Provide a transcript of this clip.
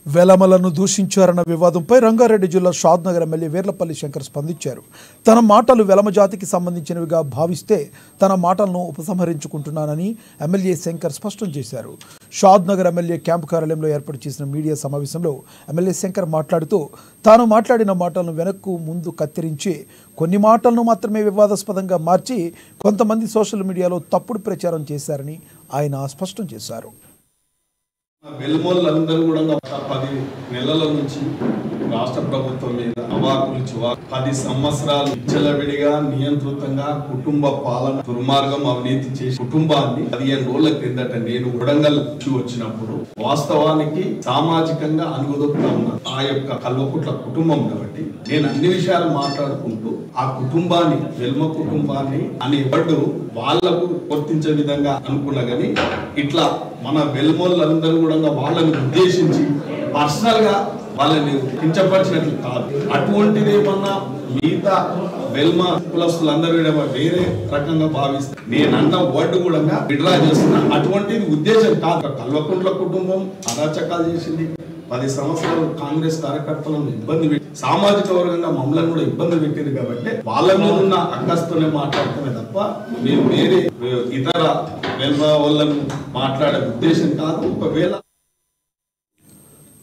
వెలమలను దూషించారన్న వివాదంపై రంగారెడ్డి జిల్లా షాద్నగర్ ఎమ్మెల్యే వీర్లపల్లి శంకర్ స్పందించారు. తన మాటలు వెలమ జాతికి సంబంధించినవిగా భావిస్తే తన మాటలను ఉపసంహరించుకుంటున్నానని ఎమ్మెల్యే శంకర్ స్పష్టం చేశారు. షాద్నగర్ ఎమ్మెల్యే క్యాంపు కార్యాలయంలో ఏర్పాటు చేసిన మీడియా సమావేశంలో ఎమ్మెల్యే శంకర్ మాట్లాడుతూ తాను మాట్లాడిన మాటలను వెనక్కు ముందు కత్తిరించి కొన్ని మాటలను మాత్రమే వివాదాస్పదంగా మార్చి కొంతమంది సోషల్ మీడియాలో తప్పుడు ప్రచారం చేశారని ఆయన స్పష్టం చేశారు. వెల్మోళ్ళందరూ కూడా 10 నెలల నుంచి రాష్ట్ర ప్రభుత్వం మీద అవాకులు 10 సంవత్సరాలు విచ్చలవిడిగా నియంత్రితంగా కుటుంబ పాలన దుర్మార్గం అవినీతి చేసి కుటుంబాన్ని 15 రోజుల క్రిందట నేను వరంగల్ వచ్చినప్పుడు వాస్తవానికి సామాజికంగా అనుగుదొక్కుతా ఉన్నా ఆ యొక్క కల్వకుట్ల కుటుంబం కాబట్టి నేను అన్ని విషయాలు మాట్లాడుకుంటూ ఆ కుటుంబాన్ని వెల్మ కుటుంబాన్ని అని ఎవడు వాళ్లకు వర్తించే విధంగా అనుకున్నా గానీ ఇట్లా మన వెల్మోళ్ళందరూ కూడా వాళ్ళని ఉద్దేశించి పర్సనల్ గా వాళ్ళని కించపరిచినట్లు కాదు. అటువంటిది ఏమన్నా మిగతా వెల్మ కులస్తులందరూ వేరే రకంగా భావిస్తే నేను అన్న వర్డ్ కూడా విడ్రా చేస్తున్నా. అటువంటిది ఉద్దేశం కాదు. కల్వకుంట్ల కుటుంబం అరాచకాలు చేసింది. 10 సంవత్సరాలు కాంగ్రెస్ కార్యకర్తలను ఇబ్బంది పెట్టి సామాజిక వర్గంగా మమ్మల్ని కూడా ఇబ్బంది పెట్టింది కాబట్టి వాళ్ళ మీద ఉన్న అక్కస్తోనే మాట్లాడుతున్నా తప్ప మేము వేరే ఇతర వెల్మ వాళ్ళను మాట్లాడే ఉద్దేశం కాదు. ఒకవేళ